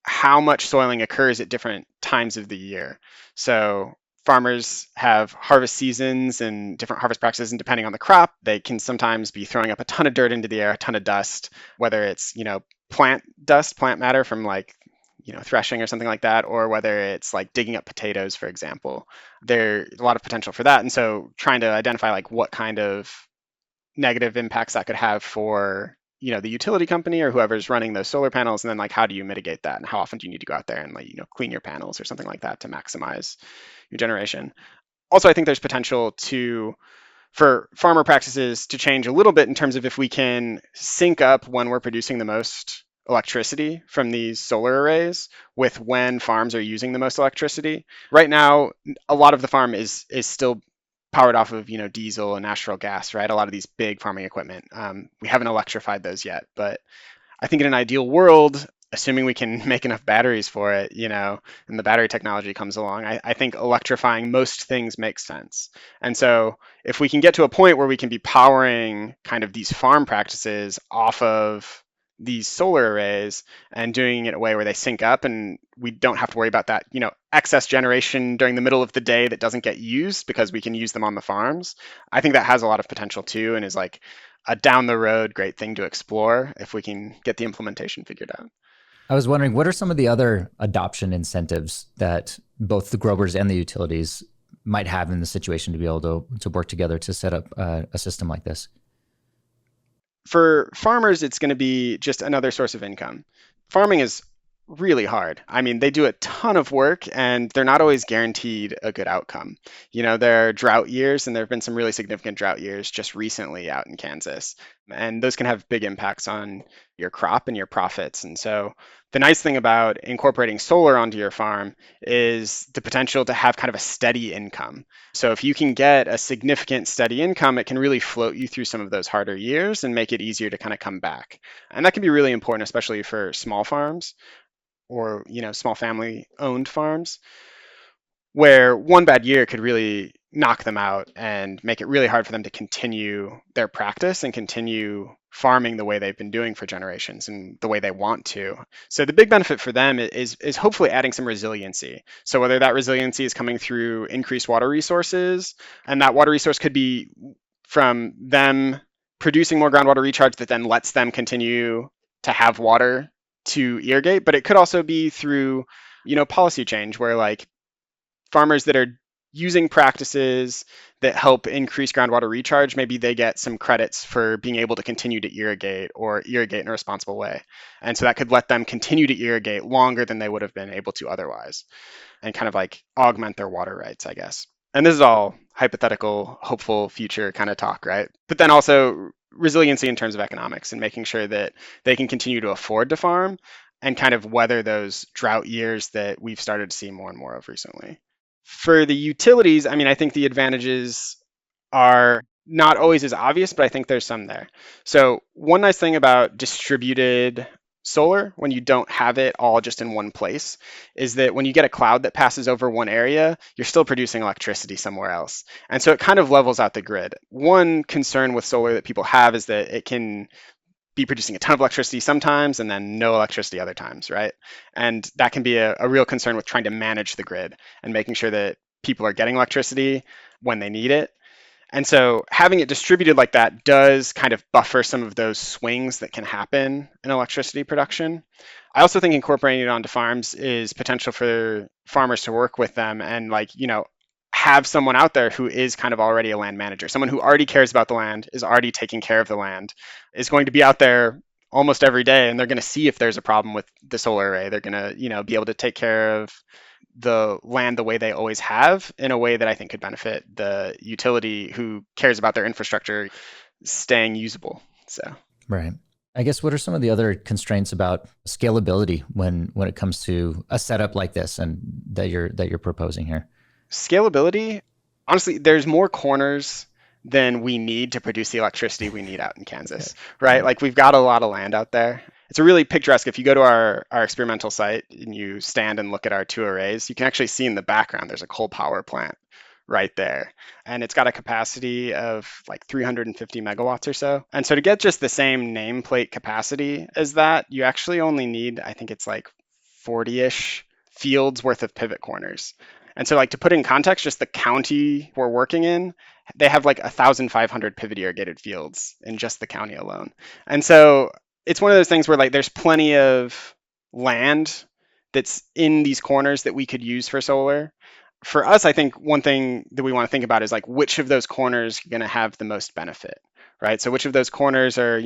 how much soiling occurs at different times of the year. So farmers have harvest seasons and different harvest practices, and depending on the crop, they can sometimes be throwing up a ton of dirt into the air, a ton of dust, whether it's, plant dust, plant matter from like, threshing or something like that, or whether it's like digging up potatoes, for example. There's a lot of potential for that. And so trying to identify like what kind of negative impacts that could have for, the utility company or whoever's running those solar panels, and then like how do you mitigate that, and how often do you need to go out there and like, clean your panels or something like that to maximize your generation. Also, I think there's potential for farmer practices to change a little bit in terms of if we can sync up when we're producing the most electricity from these solar arrays with when farms are using the most electricity. Right now, a lot of the farm is still powered off of diesel and natural gas, right? A lot of these big farming equipment. We haven't electrified those yet, but I think in an ideal world, assuming we can make enough batteries for it, and the battery technology comes along, I think electrifying most things makes sense. And so if we can get to a point where we can be powering kind of these farm practices off of these solar arrays and doing it in a way where they sync up and we don't have to worry about that, excess generation during the middle of the day that doesn't get used because we can use them on the farms, I think that has a lot of potential too, and is like a down the road great thing to explore if we can get the implementation figured out. I was wondering, what are some of the other adoption incentives that both the growers and the utilities might have in the situation to be able to work together to set up a system like this? For farmers, it's going to be just another source of income. Farming is really hard. I mean, they do a ton of work and they're not always guaranteed a good outcome. There are drought years, and there have been some really significant drought years just recently out in Kansas. And those can have big impacts on your crop and your profits. And so the nice thing about incorporating solar onto your farm is the potential to have kind of a steady income. So if you can get a significant steady income, it can really float you through some of those harder years and make it easier to kind of come back. And that can be really important, especially for small farms or small family owned farms, where one bad year could really knock them out and make it really hard for them to continue their practice and continue farming the way they've been doing for generations and the way they want to. So the big benefit for them is hopefully adding some resiliency. So whether that resiliency is coming through increased water resources, and that water resource could be from them producing more groundwater recharge that then lets them continue to have water to irrigate, but it could also be through, policy change where like farmers that are using practices that help increase groundwater recharge, maybe they get some credits for being able to continue to irrigate or irrigate in a responsible way. And so that could let them continue to irrigate longer than they would have been able to otherwise and kind of like augment their water rights, I guess. And this is all hypothetical, hopeful future kind of talk, right? But then also resiliency in terms of economics and making sure that they can continue to afford to farm and kind of weather those drought years that we've started to see more and more of recently. For the utilities, I mean, I think the advantages are not always as obvious, but I think there's some there. So, one nice thing about distributed solar, when you don't have it all just in one place, is that when you get a cloud that passes over one area, you're still producing electricity somewhere else. And so it kind of levels out the grid. One concern with solar that people have is that it can be producing a ton of electricity sometimes and then no electricity other times, right? And that can be a real concern with trying to manage the grid and making sure that people are getting electricity when they need it. And so having it distributed like that does kind of buffer some of those swings that can happen in electricity production. I also think incorporating it onto farms is potential for farmers to work with them and like, have someone out there who is kind of already a land manager, someone who already cares about the land, is already taking care of the land, is going to be out there almost every day and they're going to see if there's a problem with the solar array. They're going to, be able to take care of the land the way they always have in a way that I think could benefit the utility who cares about their infrastructure staying usable. So, Right. I guess what are some of the other constraints about scalability when it comes to a setup like this and that you're proposing here? scalability, honestly, there's more corners than we need to produce the electricity we need out in Kansas, right? Like we've got a lot of land out there. It's a really picturesque. If you go to our experimental site and you stand and look at our two arrays, you can actually see in the background there's a coal power plant right there. And it's got a capacity of like 350 megawatts or so. And so to get just the same nameplate capacity as that, you actually only need, I think it's like 40-ish fields worth of pivot corners. And so like to put in context, just the county we're working in, they have like 1,500 pivot irrigated fields in just the county alone. And so it's one of those things where like there's plenty of land that's in these corners that we could use for solar. For us, I think one thing that we want to think about is like which of those corners are going to have the most benefit, right? So which of those corners are,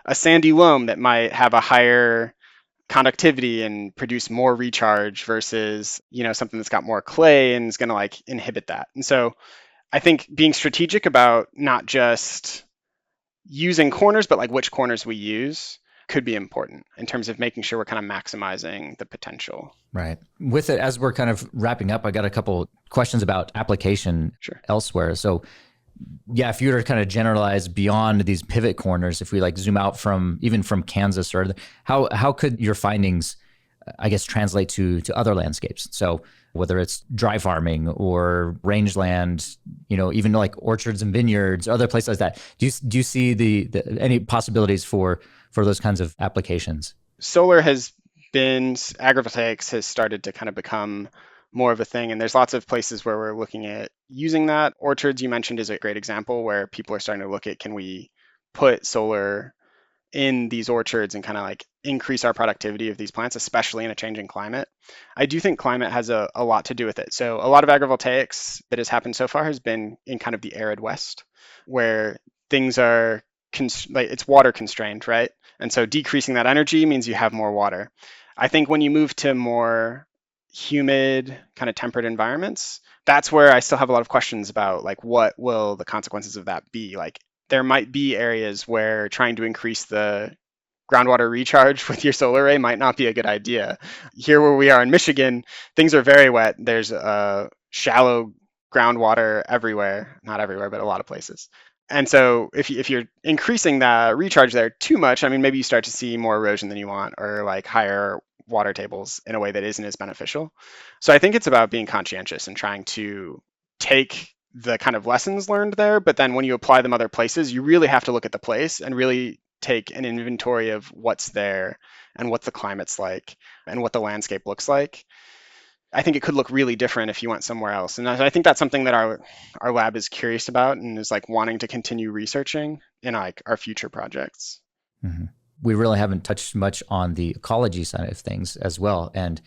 a sandy loam that might have a higher conductivity and produce more recharge versus, something that's got more clay and is going to like inhibit that. And so I think being strategic about not just using corners, but like which corners we use could be important in terms of making sure we're kind of maximizing the potential. Right. With it, as we're kind of wrapping up, I got a couple questions about application Sure. elsewhere. So yeah, if you were to kind of generalize beyond these pivot corners, if we like zoom out from even from Kansas or how could your findings, I guess, translate to other landscapes? So whether it's dry farming or rangeland, even like orchards and vineyards, other places like that. Do you see the any possibilities for those kinds of applications? Solar has been, agrivoltaics has started to kind of become more of a thing. And there's lots of places where we're looking at using that. Orchards, you mentioned, is a great example where people are starting to look at, can we put solar in these orchards and kind of like increase our productivity of these plants, especially in a changing climate. I do think climate has a lot to do with it. So a lot of agrivoltaics that has happened so far has been in kind of the arid West, where things are like it's water constrained, right? And so decreasing that energy means you have more water. I think when you move to more humid, kind of temperate environments, that's where I still have a lot of questions about like what will the consequences of that be? Like there might be areas where trying to increase the groundwater recharge with your solar array might not be a good idea. Here where we are in Michigan, things are very wet. There's shallow groundwater everywhere, not everywhere, but a lot of places. And so if you're increasing the recharge there too much, I mean, maybe you start to see more erosion than you want or like higher water tables in a way that isn't as beneficial. So I think it's about being conscientious and trying to take the kind of lessons learned there, but then when you apply them other places, you really have to look at the place and really take an inventory of what's there and what the climate's like and what the landscape looks like. I think it could look really different if you went somewhere else. And I think that's something that our lab is curious about and is like wanting to continue researching in like our future projects. Mm-hmm. We really haven't touched much on the ecology side of things as well. And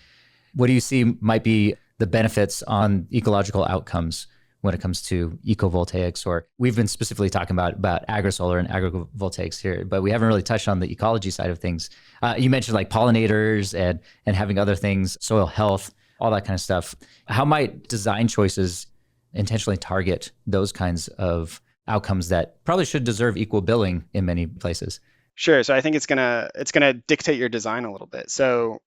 what do you see might be the benefits on ecological outcomes when it comes to ecovoltaics? Or we've been specifically talking about agrisolar and agrivoltaics here, but we haven't really touched on the ecology side of things. You mentioned like pollinators and having other things, soil health, all that kind of stuff. How might design choices intentionally target those kinds of outcomes that probably should deserve equal billing in many places? Sure. So I think it's gonna dictate your design a little bit. So,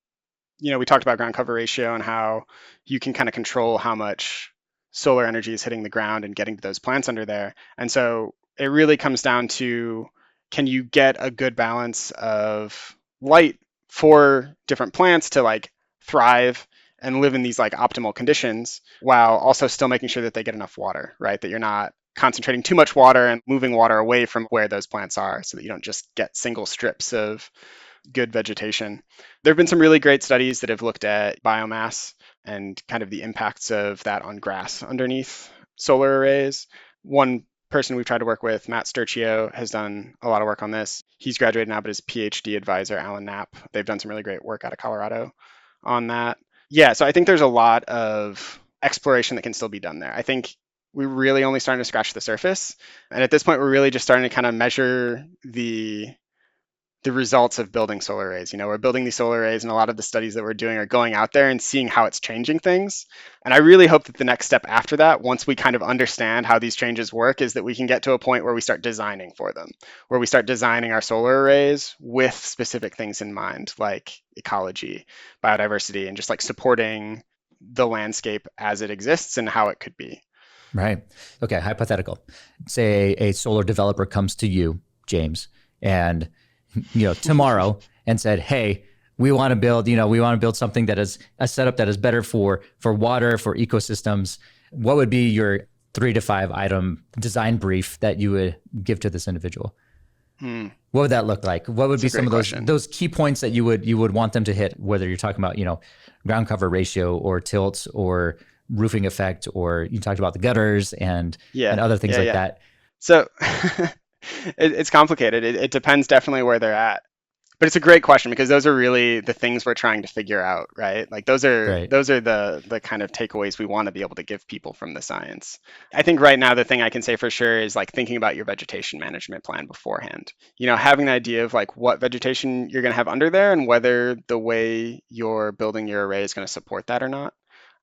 we talked about ground cover ratio and how you can kind of control how much solar energy is hitting the ground and getting to those plants under there. And so it really comes down to, can you get a good balance of light for different plants to like thrive and live in these like optimal conditions while also still making sure that they get enough water, right? That you're not concentrating too much water and moving water away from where those plants are so that you don't just get single strips of good vegetation. There have been some really great studies that have looked at biomass and kind of the impacts of that on grass underneath solar arrays. One person we've tried to work with, Matt Sturcio, has done a lot of work on this. He's graduated now, but his PhD advisor, Alan Knapp, they've done some really great work out of Colorado on that. Yeah, so I think there's a lot of exploration that can still be done there. I think we're really only starting to scratch the surface. And at this point, we're really just starting to kind of measure the results of building solar arrays. We're building these solar arrays, and a lot of the studies that we're doing are going out there and seeing how it's changing things. And I really hope that the next step after that, once we kind of understand how these changes work, is that we can get to a point where we start designing for them, where we start designing our solar arrays with specific things in mind, like ecology, biodiversity, and just like supporting the landscape as it exists and how it could be. Right. Okay. Hypothetical. Say a solar developer comes to you, James, and tomorrow and said, "Hey, we want to build something that is a setup that is better for water, for ecosystems." What would be your 3 to 5 item design brief that you would give to this individual? What would that look like? What would be some of those key points that you would want them to hit, whether you're talking about, ground cover ratio or tilt or roofing effect, or you talked about the gutters and other things like that? So it's complicated. It depends definitely where they're at. But it's a great question because those are really the things we're trying to figure out, right? Like those are the kind of takeaways we want to be able to give people from the science. I think right now the thing I can say for sure is like thinking about your vegetation management plan beforehand. Having an idea of like what vegetation you're going to have under there and whether the way you're building your array is going to support that or not.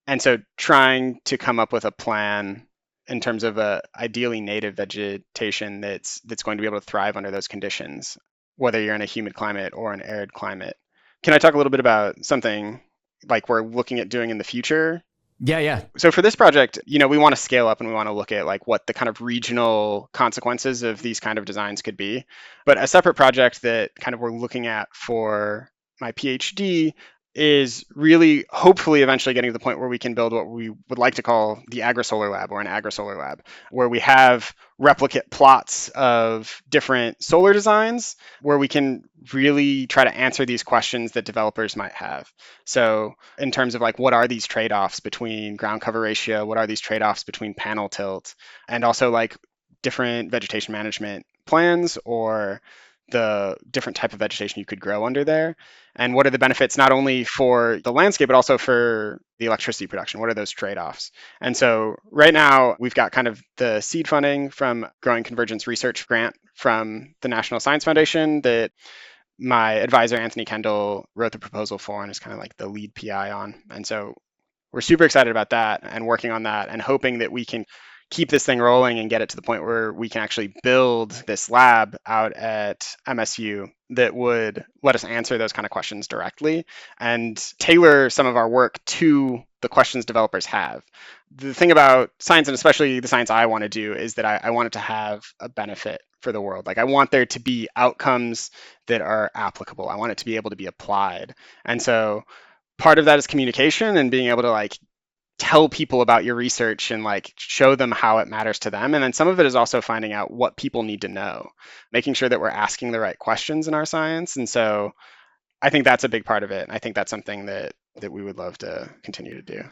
And so trying to come up with a plan in terms of a ideally native vegetation that's going to be able to thrive under those conditions, whether you're in a humid climate or an arid climate. Can I talk a little bit about something like we're looking at doing in the future? Yeah. So for this project, we want to scale up and we want to look at like what the kind of regional consequences of these kind of designs could be. But a separate project that kind of we're looking at for my PhD is really hopefully eventually getting to the point where we can build what we would like to call the agrisolar lab or an agrisolar lab, where we have replicate plots of different solar designs where we can really try to answer these questions that developers might have. So in terms of like, what are these trade-offs between ground cover ratio? What are these trade-offs between panel tilt? And also like different vegetation management plans or the different type of vegetation you could grow under there, and what are the benefits not only for the landscape but also for the electricity production. What are those trade-offs? And so right now we've got kind of the seed funding from Growing Convergence Research grant from the National Science Foundation that my advisor Anthony Kendall wrote the proposal for and is kind of like the lead PI on. And so we're super excited about that and working on that and hoping that we can keep this thing rolling and get it to the point where we can actually build this lab out at MSU that would let us answer those kind of questions directly and tailor some of our work to the questions developers have. The thing about science, and especially the science I want to do, is that I want it to have a benefit for the world. Like I want there to be outcomes that are applicable. I want it to be able to be applied. And so part of that is communication and being able to like tell people about your research and like show them how it matters to them. And then some of it is also finding out what people need to know, making sure that we're asking the right questions in our science. And so I think that's a big part of it. And I think that's something that we would love to continue to do.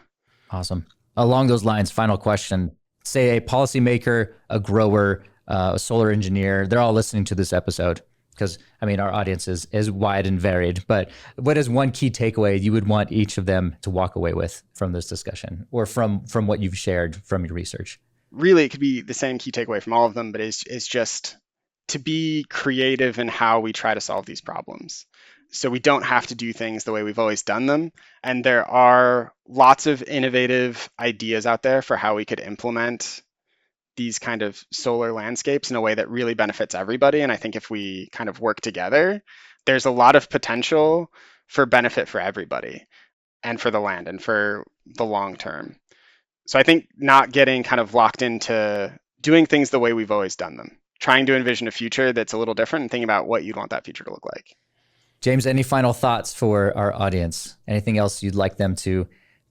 Awesome. Along those lines, final question. Say a policymaker, a grower, a solar engineer, they're all listening to this episode because, I mean, our audience is wide and varied. But what is one key takeaway you would want each of them to walk away with from this discussion or from what you've shared from your research? Really, it could be the same key takeaway from all of them, but it's just to be creative in how we try to solve these problems. So we don't have to do things the way we've always done them. And there are lots of innovative ideas out there for how we could implement these kind of solar landscapes in a way that really benefits everybody. And I think if we kind of work together, there's a lot of potential for benefit for everybody and for the land and for the long term. So I think not getting kind of locked into doing things the way we've always done them, trying to envision a future that's a little different and thinking about what you'd want that future to look like. James, any final thoughts for our audience? Anything else you'd like them to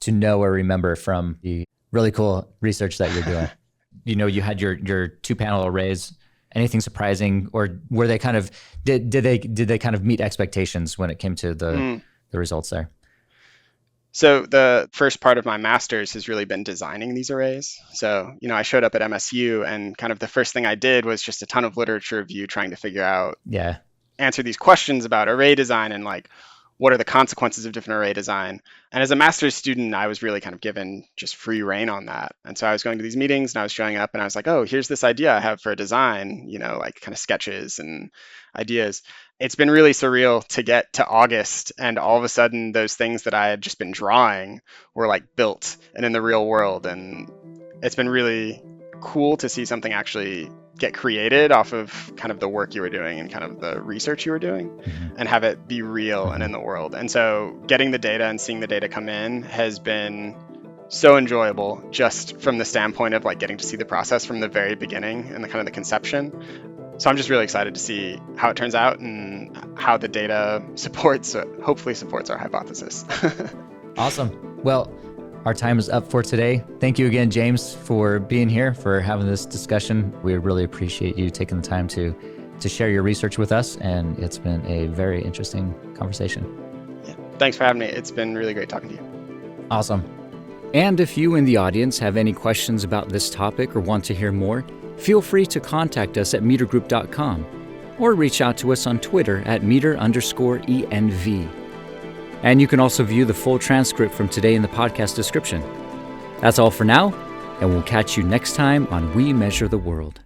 know or remember from the really cool research that you're doing? You had your 2-panel arrays. Anything surprising, or were they kind of did they kind of meet expectations when it came to the results there? So the first part of my master's has really been designing these arrays. So, I showed up at MSU and kind of the first thing I did was just a ton of literature review trying to figure out, answer these questions about array design and like, what are the consequences of different array design? And as a master's student, I was really kind of given just free reign on that. And so I was going to these meetings and I was showing up and I was like, oh, here's this idea I have for a design, like kind of sketches and ideas. It's been really surreal to get to August and all of a sudden those things that I had just been drawing were like built and in the real world. And it's been really cool to see something actually get created off of kind of the work you were doing and kind of the research you were doing and have it be real and in the world. And so getting the data and seeing the data come in has been so enjoyable just from the standpoint of like getting to see the process from the very beginning and the kind of the conception. So I'm just really excited to see how it turns out and how the data hopefully supports our hypothesis. Awesome. Well, our time is up for today. Thank you again, James, for being here, for having this discussion. We really appreciate you taking the time to share your research with us, and it's been a very interesting conversation. Yeah. Thanks for having me. It's been really great talking to you. Awesome. And if you in the audience have any questions about this topic or want to hear more, feel free to contact us at metergroup.com or reach out to us on Twitter at meter_ENV. And you can also view the full transcript from today in the podcast description. That's all for now, and we'll catch you next time on We Measure the World.